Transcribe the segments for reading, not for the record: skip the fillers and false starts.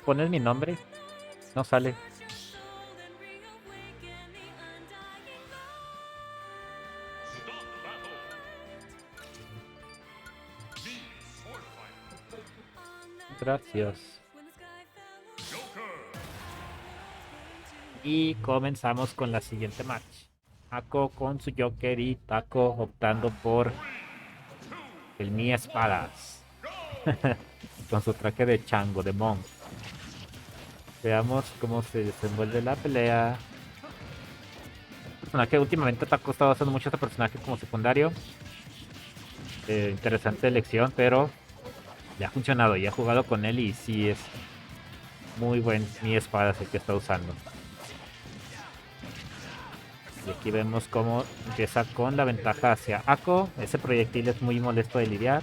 pones mi nombre, no sale. Gracias. Y comenzamos con la siguiente match. Ako con su Joker y Taco optando por el Mi Espadas. Con su traje de chango, de monk. Veamos cómo se desenvuelve la pelea. Personaje últimamente Taco estaba usando mucho este personaje como secundario. Interesante elección, pero ya ha funcionado. Ya he jugado con él y sí es muy buen Mi Espadas el que está usando. Y aquí vemos cómo empieza con la ventaja hacia Ako. Ese proyectil es muy molesto de lidiar.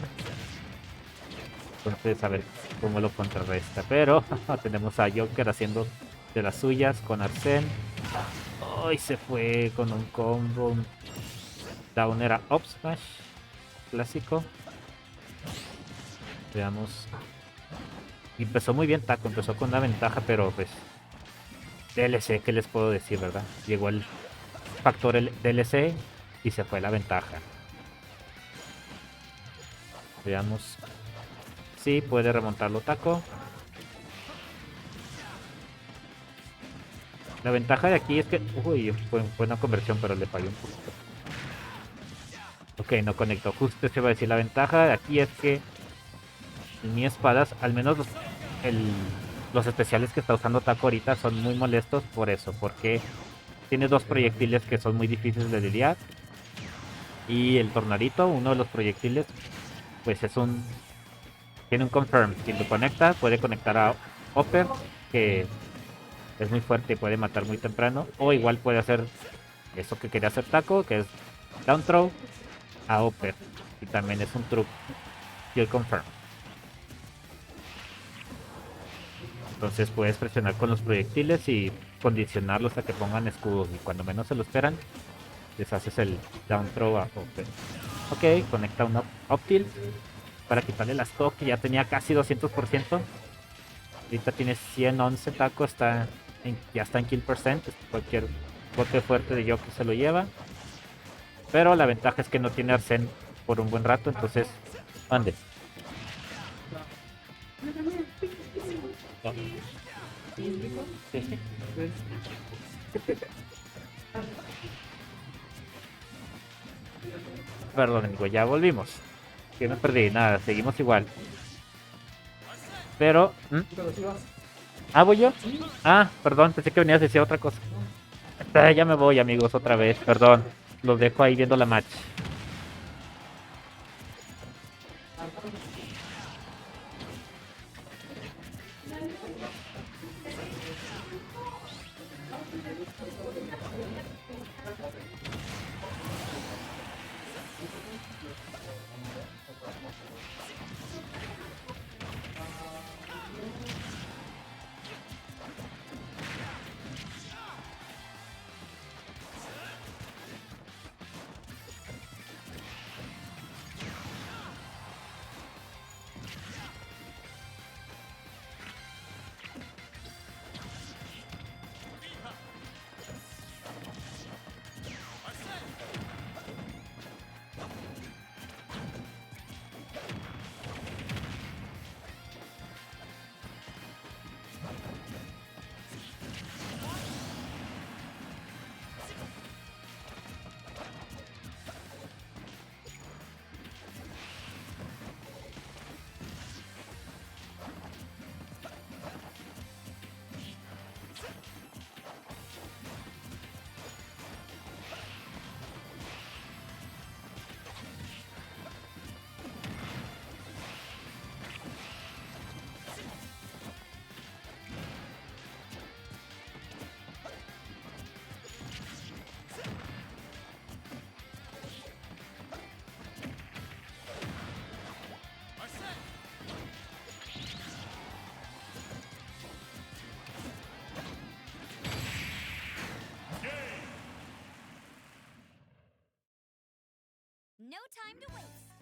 Entonces, a ver cómo lo contrarresta. Pero tenemos a Joker haciendo de las suyas con Arsene. Hoy se fue con un combo. Un Downer a Up Smash. Clásico. Veamos. Y empezó muy bien Taco. Empezó con una ventaja, pero pues. DLC, ¿qué les puedo decir, verdad? Llegó el factor DLC y se fue la ventaja. Veamos. Sí, puede remontarlo Taco. La ventaja de aquí es que... Uy, fue buena conversión, pero le falló un poquito. Ok, no conectó. Justo se iba a decir. La ventaja de aquí es que en mi espadas, al menos los especiales que está usando Taco ahorita son muy molestos por eso. Porque tiene dos proyectiles que son muy difíciles de lidiar. Y el tornadito, uno de los proyectiles, pues es un... Tiene un confirm. Si lo conecta, puede conectar a Upper, que es muy fuerte y puede matar muy temprano. O igual puede hacer eso que quería hacer Taco, que es down throw a Upper. Y también es un truco. Y el confirm. Entonces puedes presionar con los proyectiles y condicionarlos a que pongan escudos. Y cuando menos se lo esperan, les haces el down throw a Upper. Ok, conecta un up tilt para quitarle las stock que ya tenía casi 200%. Ahorita tiene 111 Taco, ya está en kill percent. Cualquier golpe fuerte de Yoki se lo lleva. Pero la ventaja es que no tiene Arsene por un buen rato, entonces ande. Perdón, amigo, ya volvimos. Que no perdí, nada, seguimos igual. Pero... Ah, ¿voy yo? Ah, perdón, pensé que venías a decir otra cosa. Ya me voy, amigos, otra vez, perdón. Los dejo ahí viendo la match. No time to waste.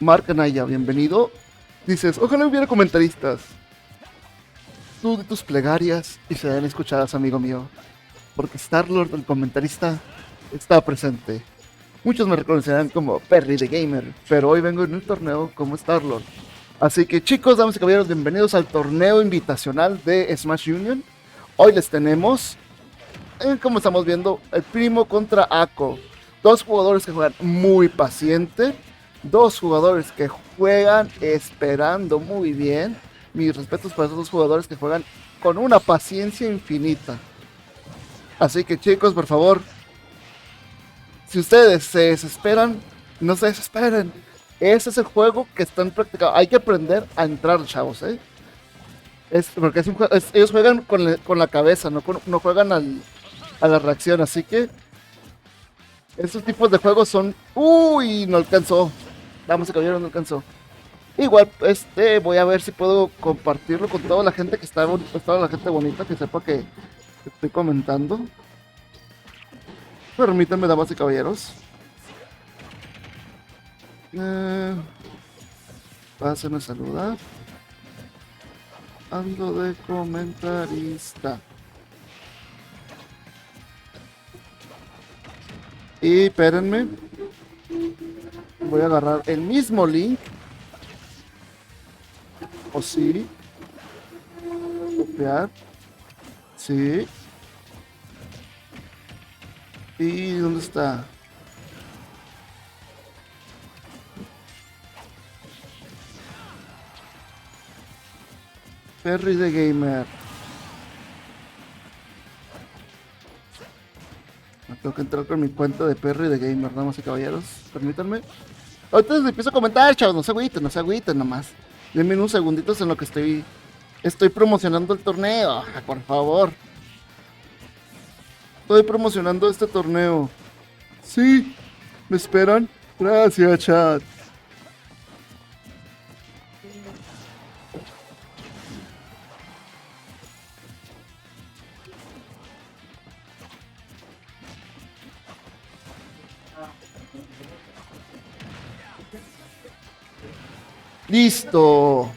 Marc Anaya, bienvenido. Dices, ojalá hubiera comentaristas. Tú de tus plegarias y serán escuchadas, amigo mío. Porque Star-Lord, el comentarista, está presente. Muchos me reconocerán como Perry the Gamer, pero hoy vengo en un torneo como Star-Lord. Así que chicos, damas y caballeros, bienvenidos al torneo invitacional de Smash Union. Hoy les tenemos, como estamos viendo, el Primo contra Ako. Dos jugadores que juegan muy paciente, dos jugadores que juegan esperando muy bien. Mis respetos para esos dos jugadores que juegan con una paciencia infinita. Así que chicos, por favor, si ustedes se desesperan, no se desesperen. Ese es el juego que están practicando. Hay que aprender a entrar, chavos, ¿eh? Porque ellos juegan con la cabeza, no juegan a la reacción. Así que esos tipos de juegos son... ¡Uy! No alcanzó. Vamos a caballeros, no alcanzó. Igual, voy a ver si puedo compartirlo con toda la gente que está, toda la gente bonita que sepa que estoy comentando. Permítanme, damas y caballeros. Pásenme a saludar. Ando de comentarista. Y espérenme. Voy a agarrar el mismo link. O sí. Copiar. Sí. ¿Y dónde está? Perry the Gamer. Tengo que entrar con mi cuenta de Perry the Gamer, damas y caballeros. Permítanme. Ahorita les empiezo a comentar, chavos. No se agüiten nomás. Denme unos segunditos en lo que estoy promocionando el torneo. Por favor. Estoy promocionando este torneo. Sí, ¿me esperan? Gracias, chat. Listo.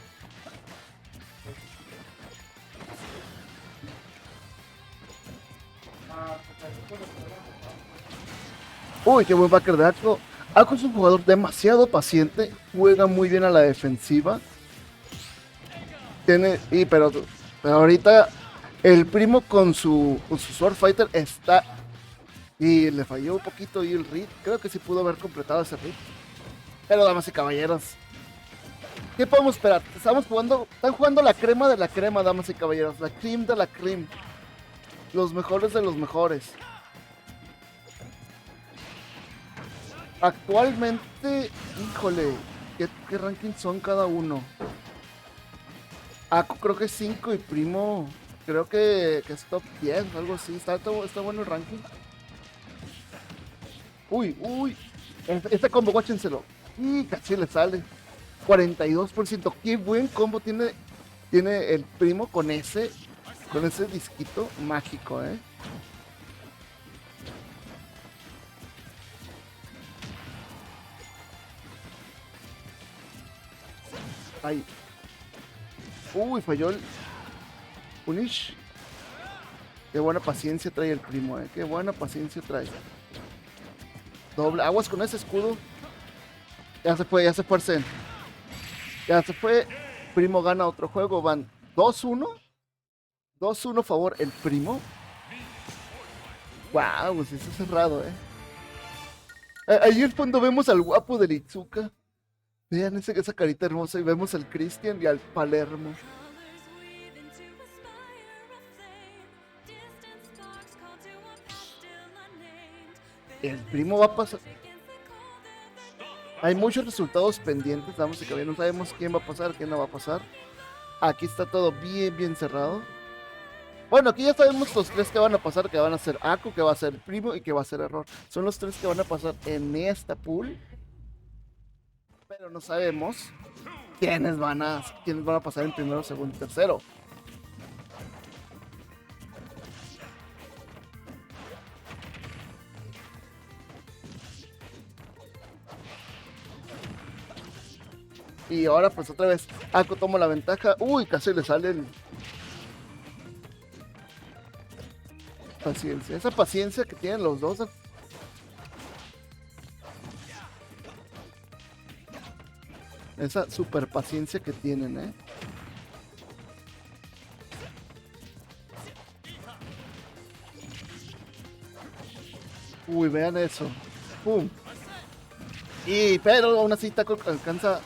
Uy, qué buen backer de Ako. Ako es un jugador demasiado paciente, juega muy bien a la defensiva. Pero ahorita el Primo con su Sword Fighter está... Y le falló un poquito y el read. Creo que sí pudo haber completado ese read. Pero damas y caballeros, ¿qué podemos esperar? Están jugando la crema de la crema, damas y caballeros. La cream de la cream. Los mejores de los mejores. Actualmente, híjole, ¿qué ranking son cada uno? Ako creo que es 5 y Primo creo que es top 10, algo así. Está bueno el ranking. Uy. Este combo, guáchenselo. Y casi le sale. 42%. Qué buen combo tiene el Primo con ese disquito mágico, ¿eh? Ay. Uy, falló el Punish. Qué buena paciencia trae el Primo, Qué buena paciencia trae. Doble. Aguas con ese escudo. Ya se fue Arsen. Ya se fue. Primo gana otro juego. Van 2-1. 2-1 favor el Primo. Wow, pues eso es cerrado, Ahí al fondo vemos al guapo de Itsuka. Vean esa carita hermosa y vemos al Christian y al Palermo. El Primo va a pasar. Hay muchos resultados pendientes, damas y caballeros. No sabemos quién va a pasar, quién no va a pasar. Aquí está todo bien cerrado. Bueno, aquí ya sabemos los tres que van a pasar, que van a ser Ako, que va a ser Primo y que va a ser Error. Son los tres que van a pasar en esta pool. Pero no sabemos quiénes van a pasar en primero, segundo y tercero. Y ahora pues otra vez Ako toma la ventaja. Uy, casi le sale el... Paciencia. Esa paciencia que tienen los dos. Esa super paciencia que tienen, Uy, vean eso. ¡Pum! Pero aún así Taco alcanza...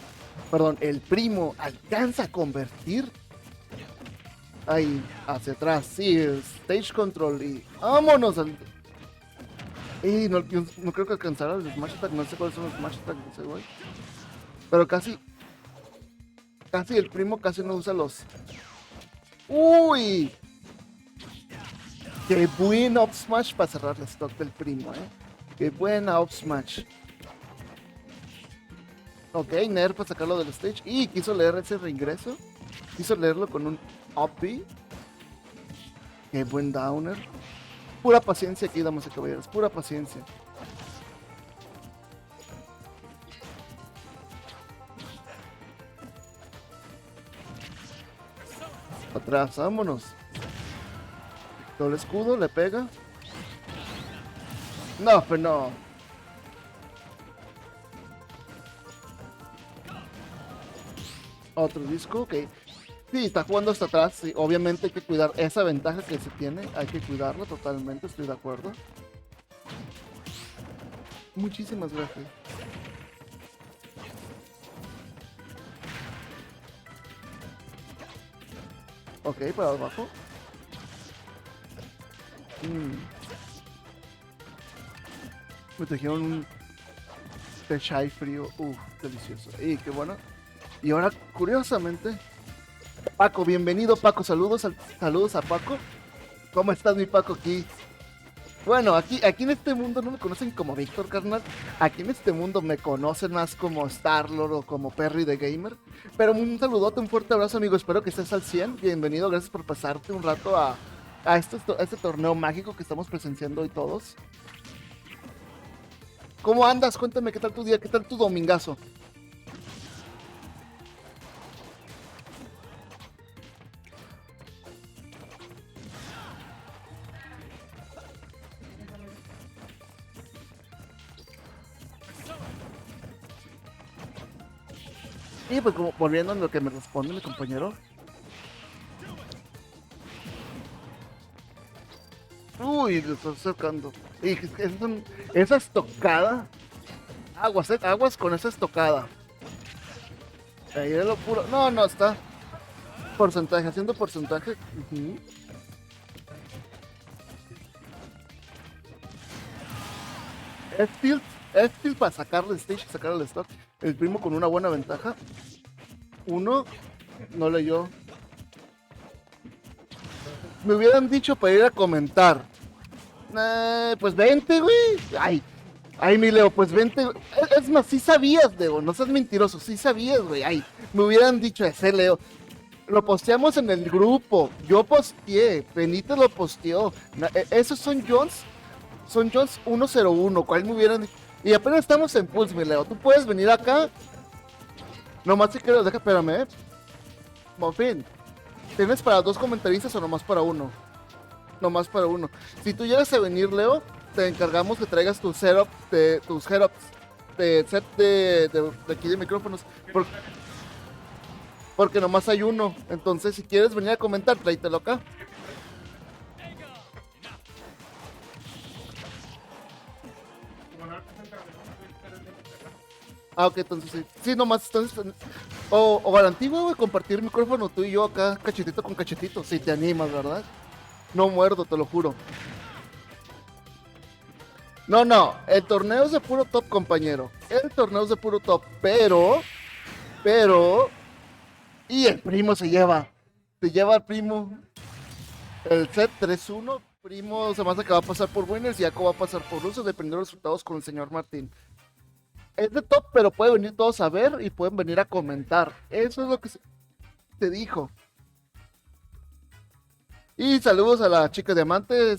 Perdón, el primo alcanza a convertir. Ahí, hacia atrás. Sí, stage control y... ¡Vámonos! Y no creo que alcanzara el Smash Attack. No sé cuáles son los Smash Attack de ese güey. Pero casi el primo casi no usa los... ¡Uy! ¡Qué buen up smash para cerrar el stock del primo, ¡Qué buena up smash! Ok, Nerf para sacarlo del stage. Y quiso leer ese reingreso. Quiso leerlo con un up B. ¡Qué buen downer! Pura paciencia aquí, damas y caballeros. Pura paciencia. Atrás, vámonos. Doble escudo, le pega. No, pero no. Otro disco, ok. Sí, está jugando hasta atrás. Sí, obviamente hay que cuidar esa ventaja que se tiene. Hay que cuidarla totalmente, estoy de acuerdo. Muchísimas gracias. Ok, para abajo. Me trajeron un té chai frío. Delicioso. Y qué bueno. Y ahora, curiosamente, Paco, bienvenido Paco. Saludos a Paco. ¿Cómo estás, mi Paco? Bueno, aquí en este mundo no me conocen como Víctor, carnal. Aquí en este mundo me conocen más como Starlord o como Perry the Gamer. Pero un saludote, un fuerte abrazo, amigo. Espero que estés al 100. Bienvenido, gracias por pasarte un rato a este torneo mágico que estamos presenciando hoy todos. ¿Cómo andas? Cuéntame, ¿qué tal tu día? ¿Qué tal tu domingazo? Y pues como volviendo a lo que me responde mi compañero. Uy, lo estoy acercando. Y esa estocada. Aguas con esa estocada. Ahí es lo puro. No, está. Porcentaje, haciendo porcentaje. Es tilt para sacarle stage y sacar el stock. El primo con una buena ventaja. Uno no leyó. Me hubieran dicho para ir a comentar. Pues vente, güey. Ay, mi Leo, pues vente. Es más, sí sabías, Leo. No seas mentiroso. Sí sabías, güey. Ay, me hubieran dicho ese, Leo. Lo posteamos en el grupo. Yo posteé. Benítez lo posteó. Esos son Jones. Son Jones 101. ¿Cuál me hubieran dicho? Y apenas estamos en Pulse, mi Leo. Tú puedes venir acá. Nomás si quieres, espérame, Mofín. ¿Tienes para 2 comentaristas o nomás para uno? Nomás para uno. Si tú llegas a venir, Leo, te encargamos que traigas tu setup, tus setups, de set de aquí de micrófonos. Porque nomás hay uno. Entonces, si quieres venir a comentar, tráetelo acá. Ok, entonces sí. Sí, nomás entonces. O a la antigua, güey, compartir micrófono tú y yo acá, cachetito con cachetito. Si te animas, ¿verdad? No muerdo, te lo juro. No, el torneo es de puro top, compañero. El torneo es de puro top, pero. Y el primo se lleva al primo. El set 3-1. Primo se me hace que va a pasar por winners y Ako va a pasar por losers, dependiendo de los resultados con el señor Martín. Es de top, pero puede venir todos a ver y pueden venir a comentar. Eso es lo que te dijo. Y saludos a la chica diamante.